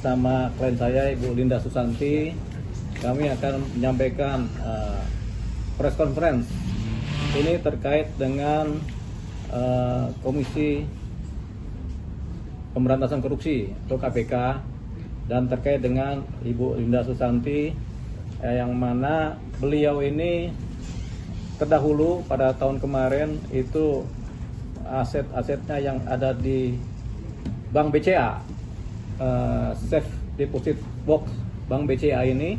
bersama klien saya Ibu Linda Susanti, kami akan menyampaikan press conference ini terkait dengan Komisi Pemberantasan Korupsi atau KPK, dan terkait dengan Ibu Linda Susanti yang mana beliau ini terdahulu pada tahun kemarin itu aset-asetnya yang ada di Bank BCA, Safe Deposit Box Bank BCA ini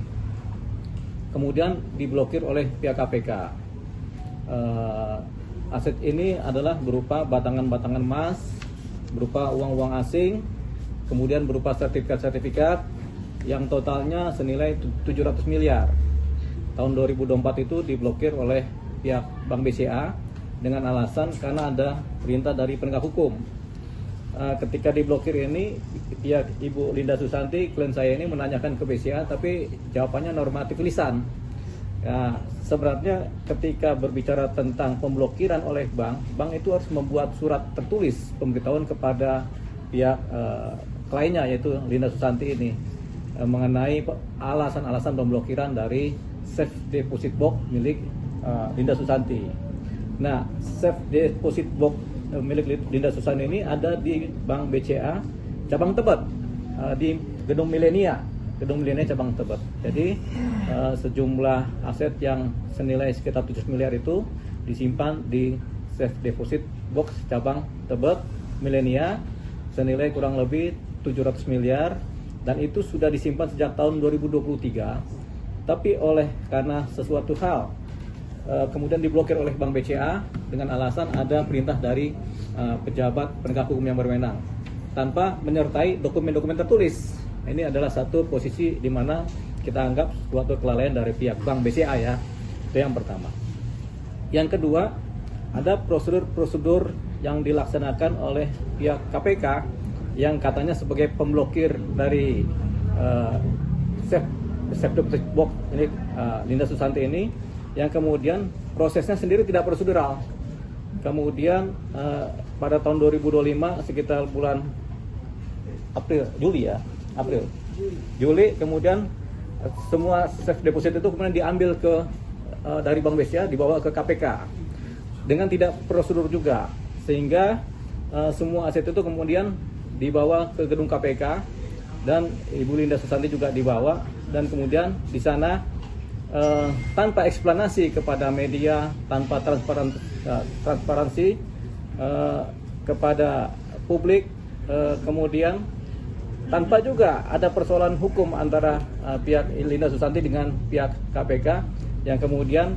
kemudian diblokir oleh pihak KPK. Aset ini adalah berupa batangan-batangan emas, berupa uang-uang asing, kemudian berupa sertifikat-sertifikat yang totalnya senilai 700 miliar. Tahun 2024 itu diblokir oleh pihak Bank BCA dengan alasan karena ada perintah dari penegak hukum. Ketika diblokir ini, pihak Ibu Linda Susanti, klien saya ini menanyakan ke BCA, tapi jawabannya normatif lisan. Sebenarnya ketika berbicara tentang pemblokiran oleh bank itu harus membuat surat tertulis pemberitahuan kepada pihak kliennya, yaitu Linda Susanti ini, mengenai alasan-alasan pemblokiran dari Safe Deposit Box milik Linda Susanti. Nah, Safe Deposit Box milik Linda Susanti ini ada di Bank BCA cabang Tebet, di Gedung Millenia cabang Tebet. Jadi sejumlah aset yang senilai sekitar 7 miliar itu disimpan di Safe Deposit Box cabang Tebet Millenia senilai kurang lebih 700 miliar, dan itu sudah disimpan sejak tahun 2023. Tapi karena sesuatu hal kemudian diblokir oleh Bank BCA dengan alasan ada perintah dari pejabat penegak hukum yang berwenang tanpa menyertai dokumen-dokumen tertulis. Ini adalah satu posisi di mana kita anggap suatu kelalaian dari pihak Bank BCA ya. Itu yang pertama. Yang kedua, ada prosedur-prosedur yang dilaksanakan oleh pihak KPK yang katanya sebagai pemblokir dari Safe Deposit Box ini Linda Susanti ini, yang kemudian prosesnya sendiri tidak prosedural. Kemudian pada tahun 2025 sekitar bulan Juli, kemudian semua safe deposit itu kemudian diambil dari Bank BCA, dibawa ke KPK dengan tidak prosedur juga, sehingga semua aset itu kemudian dibawa ke gedung KPK dan Ibu Linda Susanti juga dibawa, dan kemudian di sana tanpa eksplanasi kepada media, tanpa transparansi kepada publik, kemudian tanpa juga ada persoalan hukum antara pihak Linda Susanti dengan pihak KPK, yang kemudian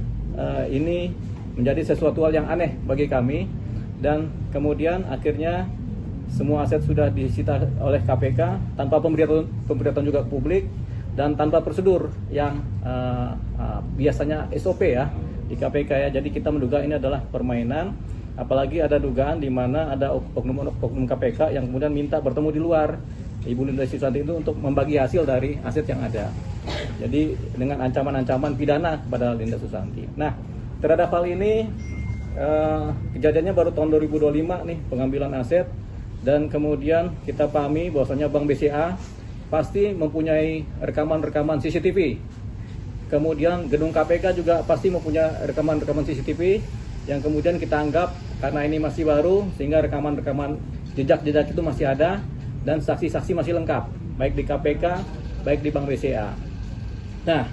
ini menjadi sesuatu hal yang aneh bagi kami. Dan kemudian akhirnya semua aset sudah disita oleh KPK tanpa pemberitahuan juga ke publik dan tanpa prosedur yang biasanya SOP ya di KPK ya. Jadi kita menduga ini adalah permainan, apalagi ada dugaan di mana ada oknum KPK yang kemudian minta bertemu di luar Ibu Linda Susanti itu untuk membagi hasil dari aset yang ada. Jadi dengan ancaman-ancaman pidana kepada Linda Susanti. Nah, terhadap hal ini kejadiannya baru tahun 2025 nih, pengambilan aset, dan kemudian kita pahami bahwasanya Bank BCA pasti mempunyai rekaman-rekaman CCTV. Kemudian gedung KPK juga pasti mempunyai rekaman-rekaman CCTV yang kemudian kita anggap karena ini masih baru sehingga rekaman-rekaman jejak-jejak itu masih ada dan saksi-saksi masih lengkap, baik di KPK, baik di Bank BCA. Nah,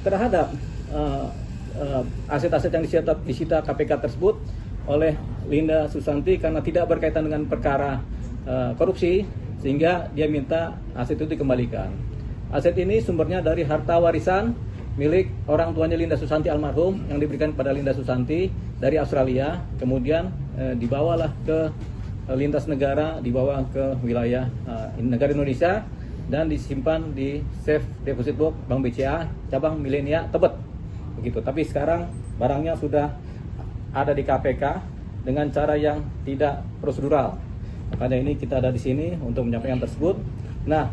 terhadap aset-aset yang disita KPK tersebut oleh Linda Susanti karena tidak berkaitan dengan perkara korupsi, sehingga dia minta aset itu dikembalikan. Aset ini sumbernya dari harta warisan milik orang tuanya Linda Susanti almarhum yang diberikan pada Linda Susanti dari Australia, kemudian dibawalah ke lintas negara, dibawa ke wilayah negara Indonesia dan disimpan di Safe Deposit Box Bank BCA cabang Millenia Tebet begitu. Tapi sekarang barangnya sudah ada di KPK dengan cara yang tidak prosedural. Makanya ini kita ada di sini untuk menyampaikan tersebut. Nah,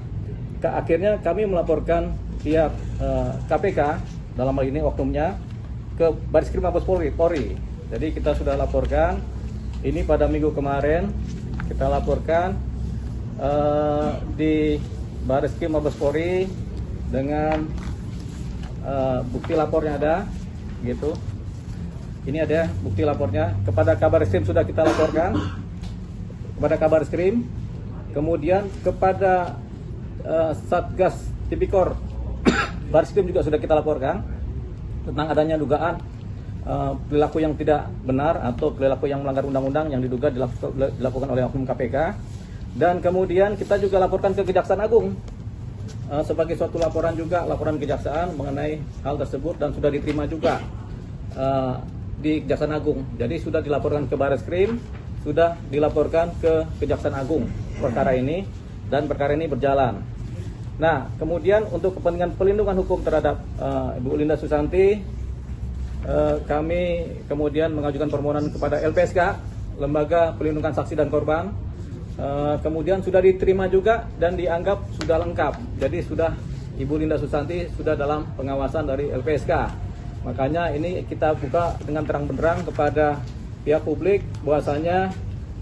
akhirnya kami melaporkan pihak KPK dalam hal ini oknumnya ke Bareskrim Mabes Polri. Jadi kita sudah laporkan ini pada minggu kemarin, kita laporkan di Bareskrim Mabes Polri dengan bukti lapornya ada, gitu. Ini ada bukti lapornya. Kepada Kabareskrim sudah kita laporkan, kepada Kabareskrim, kemudian kepada Satgas Tipikor Bareskrim juga sudah kita laporkan tentang adanya dugaan perilaku yang tidak benar atau perilaku yang melanggar undang-undang yang diduga dilakukan oleh oknum KPK. Dan kemudian kita juga laporkan ke Kejaksaan Agung sebagai suatu laporan juga, laporan kejaksaan mengenai hal tersebut, dan sudah diterima juga di Kejaksaan Agung. Jadi sudah dilaporkan ke Bareskrim, sudah dilaporkan ke Kejaksaan Agung perkara ini, dan perkara ini berjalan. Nah, kemudian untuk kepentingan pelindungan hukum terhadap Ibu Linda Susanti, kami kemudian mengajukan permohonan kepada LPSK, Lembaga Pelindungan Saksi dan Korban. Kemudian sudah diterima juga dan dianggap sudah lengkap. Jadi sudah Ibu Linda Susanti sudah dalam pengawasan dari LPSK. Makanya ini kita buka dengan terang benderang kepada pihak publik bahwasanya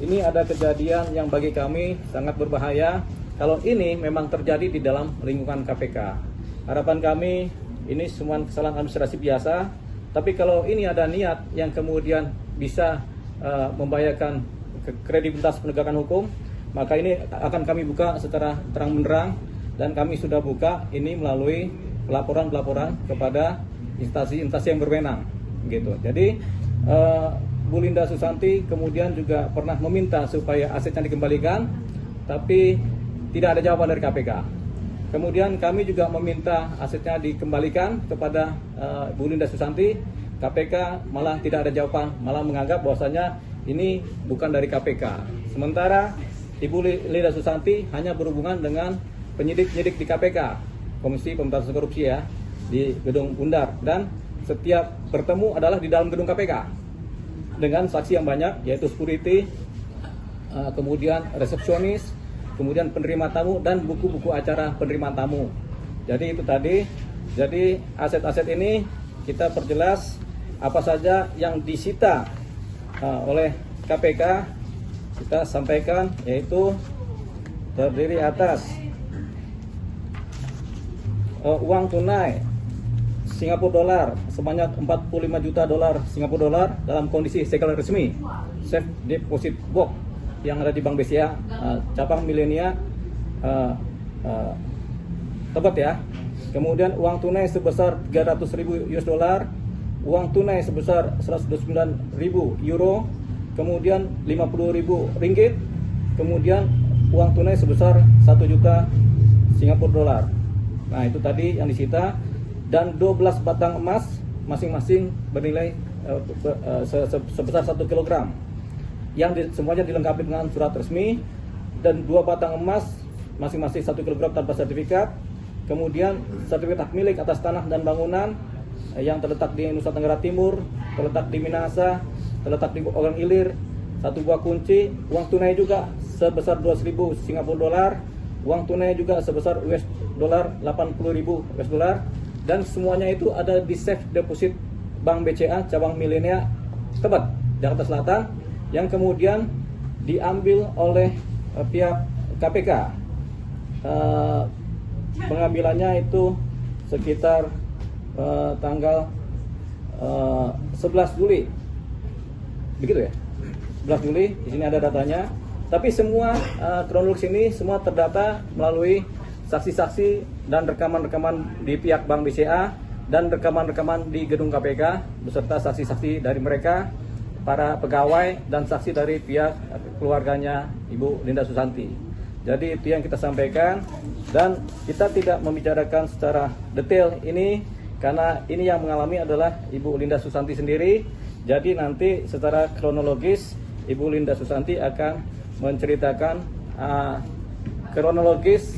ini ada kejadian yang bagi kami sangat berbahaya kalau ini memang terjadi di dalam lingkungan KPK. Harapan kami ini semua kesalahan administrasi biasa. Tapi kalau ini ada niat yang kemudian bisa membahayakan kredibilitas penegakan hukum, maka ini akan kami buka secara terang benderang, dan kami sudah buka ini melalui pelaporan-pelaporan kepada instansi-instansi yang berwenang, gitu. Jadi Bu Linda Susanti kemudian juga pernah meminta supaya asetnya dikembalikan, tapi tidak ada jawaban dari KPK. Kemudian kami juga meminta asetnya dikembalikan kepada Bu Linda Susanti. KPK malah tidak ada jawaban, malah menganggap bahwasanya ini bukan dari KPK. Sementara Ibu Linda Susanti hanya berhubungan dengan penyidik-penyidik di KPK, Komisi Pemberantasan Korupsi ya, di Gedung Undar. Dan setiap bertemu adalah di dalam gedung KPK dengan saksi yang banyak, yaitu security, kemudian resepsionis, kemudian penerima tamu, dan buku-buku acara penerima tamu. Jadi itu tadi. Jadi aset-aset ini kita perjelas apa saja yang disita oleh KPK. Kita sampaikan, yaitu terdiri atas uang tunai Singapura dolar sebanyak 45 juta dolar Singapura dolar dalam kondisi segel resmi, safe deposit box yang ada di Bank BCA cabang Milenia Tebet ya. Kemudian uang tunai sebesar 300.000 US dollar, uang tunai sebesar 129.000 euro, kemudian 50.000 ringgit, kemudian uang tunai sebesar 1 juta Singapura dolar. Nah, itu tadi yang disita, dan 12 batang emas masing-masing bernilai sebesar 1 kg. Yang semuanya dilengkapi dengan surat resmi, dan 2 batang emas masing-masing 1 kg tanpa sertifikat. Kemudian sertifikat hak milik atas tanah dan bangunan yang terletak di Nusa Tenggara Timur, terletak di Minahasa, terletak di Ogan Ilir, 1 buah kunci. Uang tunai juga sebesar 2.000 Singapura dolar, uang tunai juga sebesar US dollar 80.000 US dollar, dan semuanya itu ada di safe deposit Bank BCA cabang Milenia Tebet, Jakarta Selatan, yang kemudian diambil oleh pihak KPK. Pengambilannya itu sekitar tanggal 11 Juli, begitu ya, 11 Juli. Di sini ada datanya, tapi semua kronologis ini semua terdata melalui saksi-saksi dan rekaman-rekaman di pihak Bank BCA dan rekaman-rekaman di gedung KPK beserta saksi-saksi dari mereka, para pegawai, dan saksi dari pihak keluarganya Ibu Linda Susanti. Jadi itu yang kita sampaikan, dan kita tidak membicarakan secara detail ini karena ini yang mengalami adalah Ibu Linda Susanti sendiri. Jadi nanti secara kronologis Ibu Linda Susanti akan menceritakan kronologis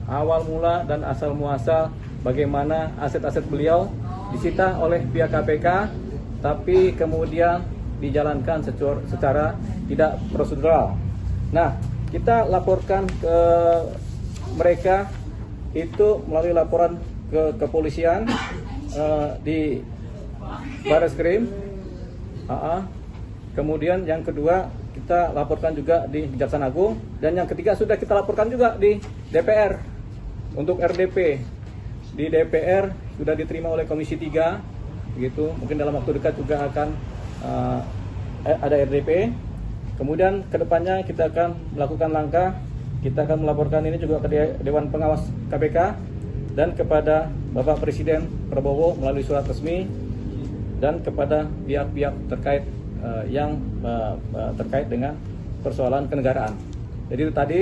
awal mula dan asal muasal bagaimana aset-aset beliau disita oleh pihak KPK, tapi kemudian dijalankan secara tidak prosedural. Nah, kita laporkan ke mereka itu melalui laporan ke kepolisian di Bareskrim. Kemudian yang kedua kita laporkan juga di Kejaksaan Agung, dan yang ketiga sudah kita laporkan juga di DPR Untuk RDP di DPR sudah diterima oleh Komisi 3, begitu. Mungkin dalam waktu dekat juga akan ada RDP. Kemudian kedepannya kita akan melakukan langkah, kita akan melaporkan ini juga ke Dewan Pengawas KPK dan kepada Bapak Presiden Prabowo melalui surat resmi dan kepada pihak-pihak terkait yang terkait dengan persoalan kenegaraan. Jadi itu tadi.